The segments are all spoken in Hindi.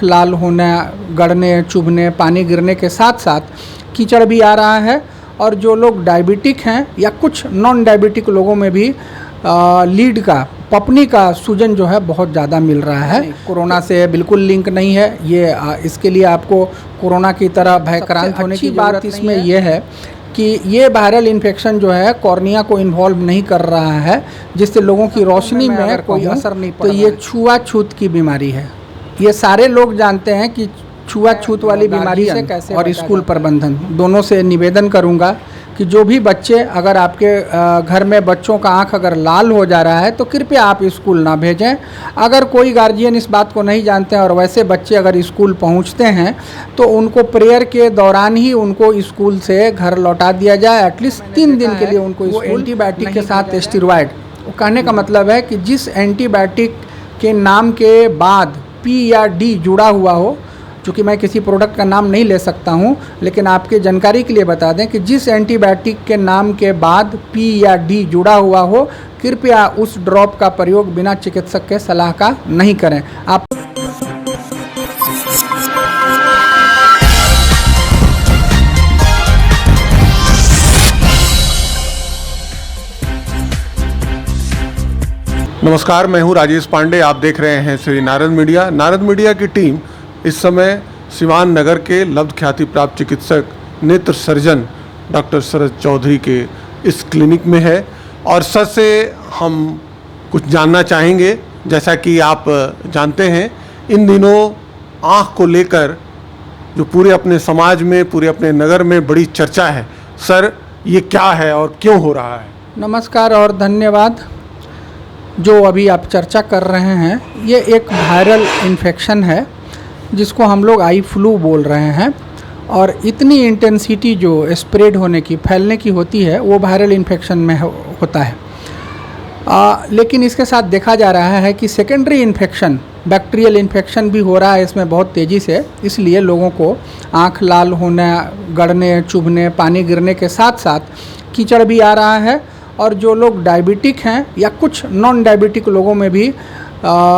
लाल होने, गड़ने, चुभने, पानी गिरने के साथ साथ कीचड़ भी आ रहा है। और जो लोग डायबिटिक हैं या कुछ नॉन डायबिटिक लोगों में भी लीड का, पपनी का सूजन जो है बहुत ज़्यादा मिल रहा है। कोरोना से बिल्कुल लिंक नहीं है ये। इसके लिए आपको कोरोना की तरह भयक्रांत होने की बात इसमें यह है कि ये वायरल इन्फेक्शन जो है कॉर्निया को इन्वॉल्व नहीं कर रहा है, जिससे लोगों की रोशनी में कोई असर नहीं पड़ रहा है। तो ये छुआछूत की बीमारी है। ये सारे लोग जानते हैं कि छुआछूत वाली बीमारी से कैसे, और स्कूल प्रबंधन दोनों से निवेदन करूंगा कि जो भी बच्चे, अगर आपके घर में बच्चों का आंख अगर लाल हो जा रहा है तो कृपया आप स्कूल ना भेजें। अगर कोई गार्जियन इस बात को नहीं जानते हैं और वैसे बच्चे अगर स्कूल पहुंचते हैं तो उनको प्रेयर के दौरान ही उनको स्कूल से घर लौटा दिया जाए। एटलीस्ट 3 दिन के लिए उनको एंटीबायोटिक के साथ स्टेरॉइड। कहने का मतलब है कि जिस एंटीबायोटिक के नाम के बाद P या D जुड़ा हुआ हो, चूँकि मैं किसी प्रोडक्ट का नाम नहीं ले सकता हूं, लेकिन आपके जानकारी के लिए बता दें कि जिस एंटीबायोटिक के नाम के बाद P या D जुड़ा हुआ हो, कृपया उस ड्रॉप का प्रयोग बिना चिकित्सक के सलाह का नहीं करें। आप नमस्कार, मैं हूं राजेश पांडे। आप देख रहे हैं श्री नारद मीडिया। नारद मीडिया की टीम इस समय सिवान नगर के लब्ध ख्याति प्राप्त चिकित्सक नेत्र सर्जन डॉक्टर शरद चौधरी के इस क्लिनिक में है और सर से हम कुछ जानना चाहेंगे। जैसा कि आप जानते हैं, इन दिनों आँख को लेकर जो पूरे अपने समाज में, पूरे अपने नगर में बड़ी चर्चा है। सर, ये क्या है और क्यों हो रहा है? नमस्कार और धन्यवाद। जो अभी आप चर्चा कर रहे हैं ये एक वायरल इन्फेक्शन है जिसको हम लोग आई फ्लू बोल रहे हैं। और इतनी इंटेंसिटी जो स्प्रेड होने की, फैलने की होती है, वो वायरल इन्फेक्शन में होता है। लेकिन इसके साथ देखा जा रहा है कि सेकेंडरी इन्फेक्शन, बैक्टीरियल इन्फेक्शन भी हो रहा है इसमें बहुत तेज़ी से। इसलिए लोगों को आँख लाल होने, गड़ने, चुभने, पानी गिरने के साथ साथ कीचड़ भी आ रहा है। और जो लोग डायबिटिक हैं या कुछ नॉन डायबिटिक लोगों में भी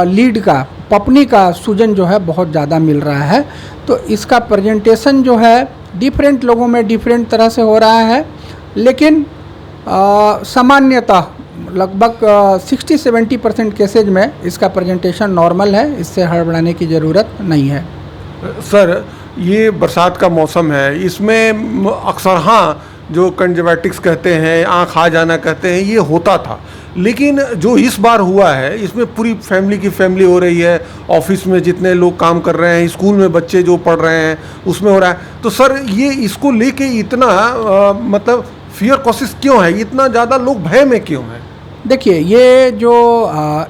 लीड का, पपनी का सूजन जो है बहुत ज़्यादा मिल रहा है। तो इसका प्रेजेंटेशन जो है डिफरेंट लोगों में डिफरेंट तरह से हो रहा है, लेकिन सामान्यतः लगभग 60-70% केसेज में इसका प्रेजेंटेशन नॉर्मल है। इससे हड़बड़ाने की ज़रूरत नहीं है। सर, ये बरसात का मौसम है, इसमें अक्सर हाँ जो कंजक्टिविटिस कहते हैं, आँख आ जाना कहते हैं, ये होता था। लेकिन जो इस बार हुआ है इसमें पूरी फैमिली की फैमिली हो रही है। ऑफिस में जितने लोग काम कर रहे हैं, स्कूल में बच्चे जो पढ़ रहे हैं, उसमें हो रहा है। तो सर, ये इसको लेके इतना मतलब फियर कॉशियस क्यों है? इतना ज़्यादा लोग भय में क्यों हैं? देखिए, ये जो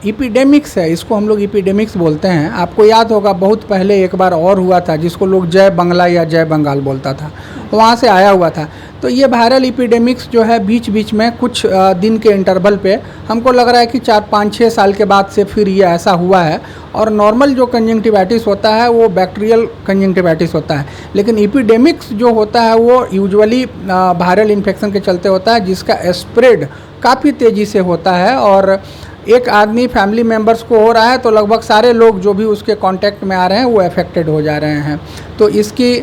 एपिडेमिक्स है, इसको हम लोग एपिडेमिक्स बोलते हैं। आपको याद होगा बहुत पहले एक बार और हुआ था जिसको लोग जय बंगला या जय बंगाल बोलता था, वहाँ से आया हुआ था। तो ये वायरल एपिडेमिक्स जो है बीच बीच में कुछ दिन के इंटरवल पे, हमको लग रहा है कि 4-5-6 साल के बाद से फिर ये ऐसा हुआ है। और नॉर्मल जो कंजक्टिविटिस होता है वो बैक्टीरियल कंजक्टिविटिस होता है, लेकिन एपिडेमिक्स जो होता है वो यूजुअली वायरल इन्फेक्शन के चलते होता है, जिसका स्प्रेड काफ़ी तेज़ी से होता है। और एक आदमी फैमिली मेम्बर्स को हो रहा है तो लगभग सारे लोग जो भी उसके कांटेक्ट में आ रहे हैं वो अफेक्टेड हो जा रहे हैं। तो इसकी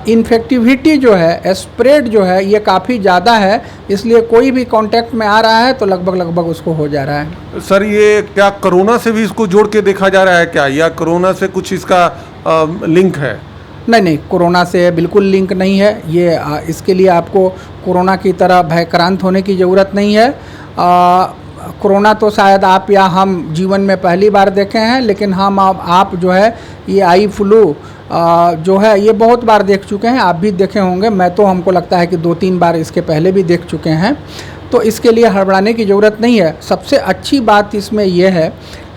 इन्फेक्टिविटी जो है, स्प्रेड जो है, ये काफ़ी ज़्यादा है। इसलिए कोई भी कांटेक्ट में आ रहा है तो लगभग उसको हो जा रहा है। सर, ये क्या कोरोना से भी इसको जोड़ के देखा जा रहा है क्या, या कोरोना से कुछ इसका लिंक है? नहीं, कोरोना से बिल्कुल लिंक नहीं है ये। इसके लिए आपको कोरोना की तरह भयक्रांत होने की ज़रूरत नहीं है। कोरोना तो शायद आप या हम जीवन में पहली बार देखे हैं, लेकिन हम आप जो है ये आई फ्लू जो है ये बहुत बार देख चुके हैं। आप भी देखे होंगे। मैं तो, हमको लगता है कि 2-3 बार इसके पहले भी देख चुके हैं। तो इसके लिए हड़बड़ाने की ज़रूरत नहीं है। सबसे अच्छी बात इसमें यह है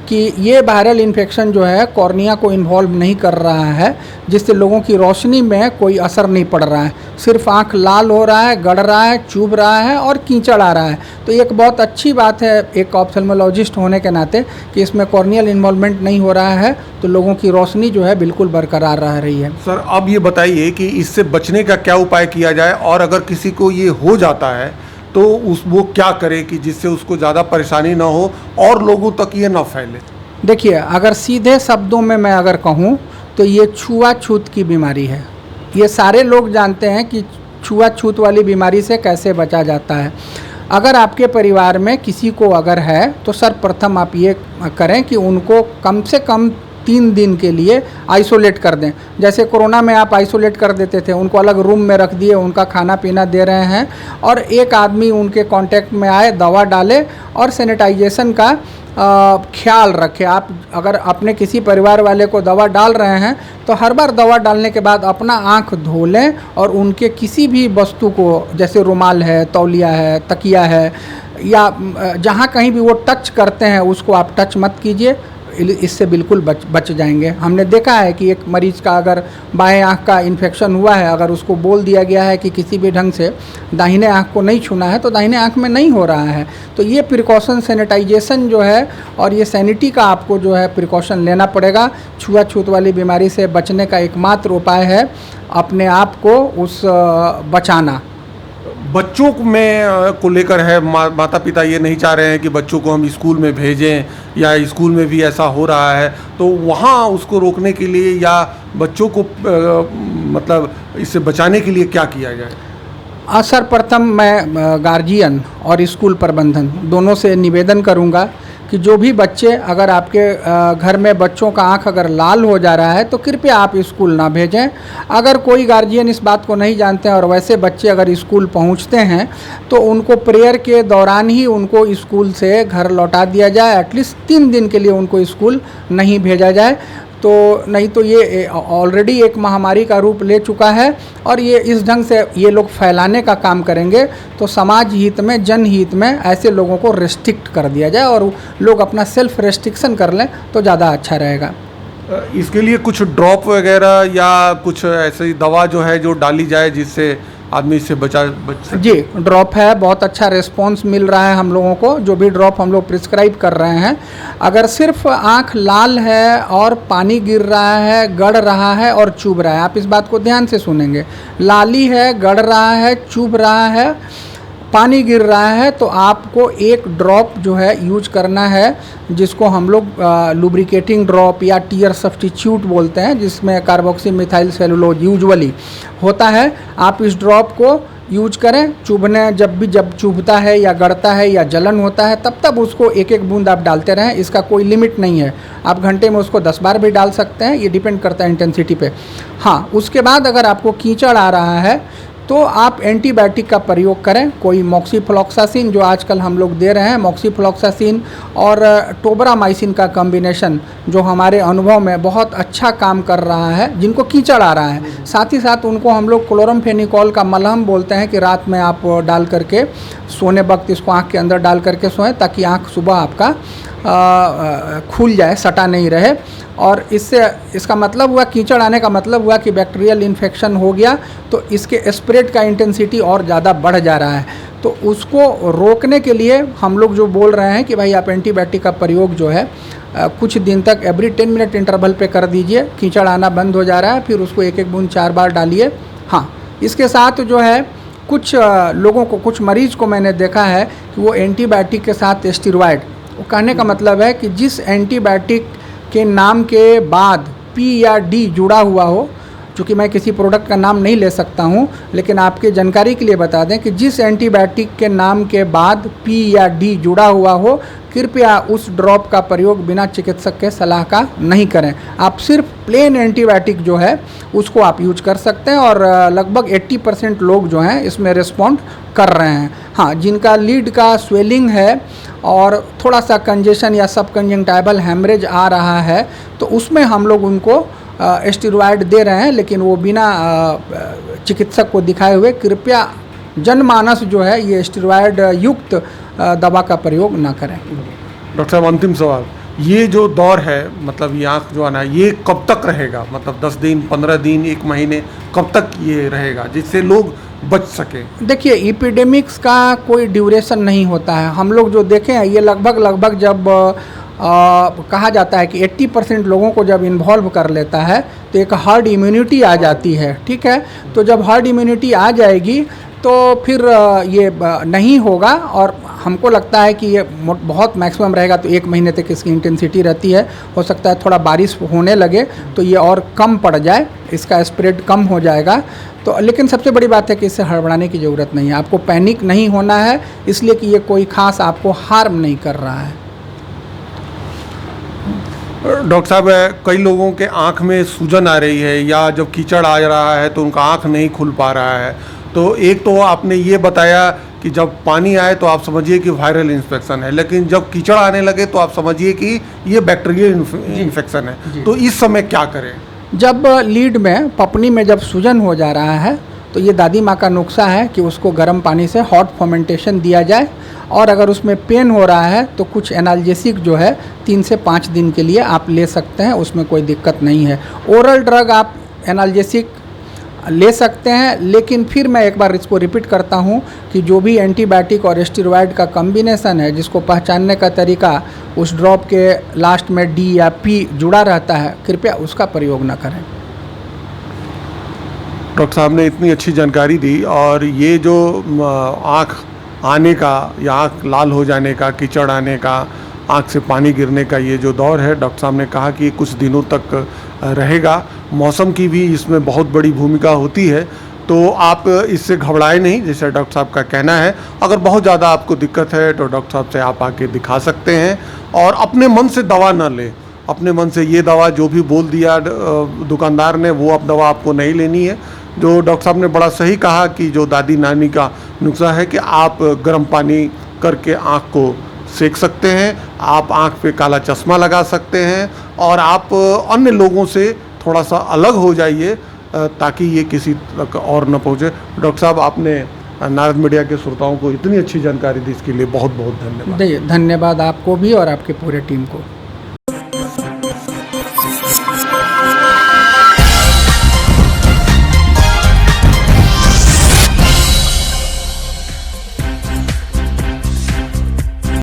कि ये वायरल इन्फेक्शन जो है कॉर्निया को इन्वॉल्व नहीं कर रहा है, जिससे लोगों की रोशनी में कोई असर नहीं पड़ रहा है। सिर्फ आँख लाल हो रहा है, गड़ रहा है, चुभ रहा है और कीचड़ आ रहा है। तो एक बहुत अच्छी बात है एक ऑप्थेल्मोलॉजिस्ट होने के नाते कि इसमें कॉर्नियल इन्वॉल्वमेंट नहीं हो रहा है, तो लोगों की रोशनी जो है बिल्कुल बरकरार रह रही है। सर, अब ये बताइए कि इससे बचने का क्या उपाय किया जाए, और अगर किसी को ये हो जाता है तो वो क्या करे कि जिससे उसको ज़्यादा परेशानी ना हो और लोगों तक ये ना फैले? देखिए, अगर सीधे शब्दों में मैं अगर कहूँ तो ये छुआछूत की बीमारी है। ये सारे लोग जानते हैं कि छुआछूत वाली बीमारी से कैसे बचा जाता है। अगर आपके परिवार में किसी को अगर है तो सर्वप्रथम आप ये करें कि उनको कम से कम 3 दिन के लिए आइसोलेट कर दें। जैसे कोरोना में आप आइसोलेट कर देते थे, उनको अलग रूम में रख दिए, उनका खाना पीना दे रहे हैं, और एक आदमी उनके कांटेक्ट में आए, दवा डाले और सैनिटाइजेशन का ख्याल रखें। आप अगर अपने किसी परिवार वाले को दवा डाल रहे हैं तो हर बार दवा डालने के बाद अपना आँख धो लें और उनके किसी भी वस्तु को, जैसे रुमाल है, तौलिया है, तकिया है, या जहाँ कहीं भी वो टच करते हैं उसको आप टच मत कीजिए। इससे बिल्कुल बच जाएंगे। हमने देखा है कि एक मरीज़ का अगर बाएं आँख का इन्फेक्शन हुआ है, अगर उसको बोल दिया गया है कि किसी भी ढंग से दाहिने आँख को नहीं छूना है, तो दाहिने आँख में नहीं हो रहा है। तो ये प्रिकॉशन, सैनिटाइजेशन जो है और ये सैनिटी का आपको जो है प्रिकॉशन लेना पड़ेगा। छुआछूत वाली बीमारी से बचने का एकमात्र उपाय है अपने आप को बचाना। बच्चों में को लेकर है, माता पिता ये नहीं चाह रहे हैं कि बच्चों को हम स्कूल में भेजें, या स्कूल में भी ऐसा हो रहा है, तो वहाँ उसको रोकने के लिए या बच्चों को मतलब इससे बचाने के लिए क्या किया जाए? सर्वप्रथम मैं गार्जियन और स्कूल प्रबंधन दोनों से निवेदन करूंगा कि जो भी बच्चे, अगर आपके घर में बच्चों का आँख अगर लाल हो जा रहा है तो कृपया आप स्कूल ना भेजें। अगर कोई गार्जियन इस बात को नहीं जानते हैं और वैसे बच्चे अगर स्कूल पहुंचते हैं तो उनको प्रेयर के दौरान ही उनको स्कूल से घर लौटा दिया जाए। एटलीस्ट 3 दिन के लिए उनको स्कूल नहीं भेजा जाए, तो नहीं तो ये ऑलरेडी एक महामारी का रूप ले चुका है और ये इस ढंग से ये लोग फैलाने का काम करेंगे तो समाज हित में, जनहित में ऐसे लोगों को रेस्ट्रिक्ट कर दिया जाए और लोग अपना सेल्फ रेस्ट्रिक्शन कर लें तो ज़्यादा अच्छा रहेगा। इसके लिए कुछ ड्रॉप वगैरह या कुछ ऐसी दवा जो है जो डाली जाए जिससे आदमी इससे बच सके? जी, ड्रॉप है, बहुत अच्छा रिस्पॉन्स मिल रहा है हम लोगों को। जो भी ड्रॉप हम लोग प्रिस्क्राइब कर रहे हैं, अगर सिर्फ आँख लाल है और पानी गिर रहा है, गड़ रहा है और चुभ रहा है, आप इस बात को ध्यान से सुनेंगे, लाली है, गड़ रहा है, चुभ रहा है, पानी गिर रहा है, तो आपको एक ड्रॉप जो है यूज करना है जिसको हम लोग लुब्रिकेटिंग ड्रॉप या टीयर सब्स्टिट्यूट बोलते हैं, जिसमें कार्बोक्सी मिथाइल सेलुलोज यूजुअली होता है। आप इस ड्रॉप को यूज करें। चुभने जब चुभता है या गड़ता है या जलन होता है तब उसको एक एक बूंद आप डालते रहें। इसका कोई लिमिट नहीं है, आप घंटे में उसको 10 बार भी डाल सकते हैं, ये डिपेंड करता है इंटेंसिटी पे। हाँ, उसके बाद अगर आपको कीचड़ आ रहा है तो आप एंटीबायोटिक का प्रयोग करें। कोई मॉक्सीफ्लॉक्सासिन जो आजकल हम लोग दे रहे हैं, मॉक्सीफ्लॉक्सासिन और टोब्रामाइसिन का कॉम्बिनेशन जो हमारे अनुभव में बहुत अच्छा काम कर रहा है जिनको कीचड़ आ रहा है। साथ ही साथ उनको हम लोग क्लोरमफेनिकॉल का मलहम बोलते हैं कि रात में आप डाल करके सोने वक्त इसको आँख के अंदर डाल करके सोएं ताकि आँख सुबह आपका खुल जाए, सटा नहीं रहे। और इससे इसका मतलब हुआ, कीचड़ आने का मतलब हुआ कि बैक्टीरियल इन्फेक्शन हो गया तो इसके स्प्रेड का इंटेंसिटी और ज़्यादा बढ़ जा रहा है। तो उसको रोकने के लिए हम लोग जो बोल रहे हैं कि भाई आप एंटीबायोटिक का प्रयोग जो है कुछ दिन तक एवरी 10 मिनट इंटरवल पे कर दीजिए। कीचड़ आना बंद हो जा रहा है, फिर उसको एक एक बूंद 4 बार डालिए। हाँ, इसके साथ जो है कुछ लोगों को, कुछ मरीज़ को मैंने देखा है कि वो एंटीबायोटिक के साथ स्टेरॉयड, वो कहने का मतलब है कि जिस एंटीबायोटिक के नाम के बाद P या D जुड़ा हुआ हो, चूँकि मैं किसी प्रोडक्ट का नाम नहीं ले सकता हूँ, लेकिन आपके जानकारी के लिए बता दें कि जिस एंटीबायोटिक के नाम के बाद P या D जुड़ा हुआ हो, कृपया उस ड्रॉप का प्रयोग बिना चिकित्सक के सलाह का नहीं करें। आप सिर्फ प्लेन एंटीबायोटिक जो है उसको आप यूज कर सकते हैं और लगभग 80% लोग जो हैं इसमें रिस्पॉन्ड कर रहे हैं। हाँ, जिनका लीड का स्वेलिंग है और थोड़ा सा कंजेशन या सब कंजंक्टाइवल हैमरेज आ रहा है तो उसमें हम लोग उनको स्टेरॉयड दे रहे हैं, लेकिन वो बिना चिकित्सक को दिखाए हुए कृपया जनमानस जो है ये स्टेरॉयड युक्त दवा का प्रयोग ना करें। डॉक्टर साहब, अंतिम सवाल, ये जो दौर है, मतलब ये आँख जो आना है, ये कब तक रहेगा? मतलब 10 दिन, 15 दिन, 1 महीने, कब तक ये रहेगा जिससे लोग बच सके? देखिए, एपिडेमिक्स का कोई ड्यूरेशन नहीं होता है। हम लोग जो देखें हैं ये लगभग जब कहा जाता है कि 80% लोगों को जब इन्वॉल्व कर लेता है तो एक हर्ड इम्यूनिटी आ जाती है। ठीक है, तो जब हर्ड इम्यूनिटी आ जाएगी तो फिर ये नहीं होगा। और हमको लगता है कि ये बहुत मैक्सिमम रहेगा तो 1 महीने तक इसकी इंटेंसिटी रहती है। हो सकता है थोड़ा बारिश होने लगे तो ये और कम पड़ जाए, इसका स्प्रेड कम हो जाएगा। तो लेकिन सबसे बड़ी बात है कि इससे हड़बड़ाने की ज़रूरत नहीं है, आपको पैनिक नहीं होना है, इसलिए कि ये कोई ख़ास आपको हार्म नहीं कर रहा है। डॉक्टर साहब, कई लोगों के आंख में सूजन आ रही है या जब कीचड़ आ रहा है तो उनका आंख नहीं खुल पा रहा है। तो एक तो आपने ये बताया कि जब पानी आए तो आप समझिए कि वायरल इन्फेक्शन है, लेकिन जब कीचड़ आने लगे तो आप समझिए कि ये बैक्टीरियल इन्फेक्शन है। तो इस समय क्या करें? जब लीड में, पपनी में जब सूजन हो जा रहा है तो ये दादी माँ का नुस्खा है कि उसको गर्म पानी से हॉट फर्मेंटेशन दिया जाए, और अगर उसमें पेन हो रहा है तो कुछ एनाल्जेसिक जो है 3 से 5 दिन के लिए आप ले सकते हैं, उसमें कोई दिक्कत नहीं है। ओरल ड्रग आप एनाल्जेसिक ले सकते हैं, लेकिन फिर मैं एक बार इसको रिपीट करता हूं कि जो भी एंटीबायोटिक और स्टेरॉयड का कॉम्बिनेशन है, जिसको पहचानने का तरीका उस ड्रॉप के लास्ट में D या P जुड़ा रहता है, कृपया उसका प्रयोग न करें। डॉक्टर साहब ने इतनी अच्छी जानकारी दी, और ये जो आँख आने का या आँख लाल हो जाने का, कीचड़ आने का, आँख से पानी गिरने का ये जो दौर है, डॉक्टर साहब ने कहा कि कुछ दिनों तक रहेगा। मौसम की भी इसमें बहुत बड़ी भूमिका होती है, तो आप इससे घबराए नहीं, जैसे डॉक्टर साहब का कहना है। अगर बहुत ज़्यादा आपको दिक्कत है तो डॉक्टर साहब से आप आके दिखा सकते हैं, और अपने मन से दवा ना लें। अपने मन से ये दवा जो भी बोल दिया दुकानदार ने, वो अब दवा आपको नहीं लेनी है। जो डॉक्टर साहब ने बड़ा सही कहा कि जो दादी नानी का नुस्खा है कि आप गर्म पानी करके आँख को सेक सकते हैं, आप आँख पे काला चश्मा लगा सकते हैं, और आप अन्य लोगों से थोड़ा सा अलग हो जाइए ताकि ये किसी तक और न पहुँचे। डॉक्टर साहब, आपने नारद मीडिया के श्रोताओं को इतनी अच्छी जानकारी दी, इसके लिए बहुत बहुत धन्यवाद। धन्यवाद आपको भी और आपके पूरे टीम को।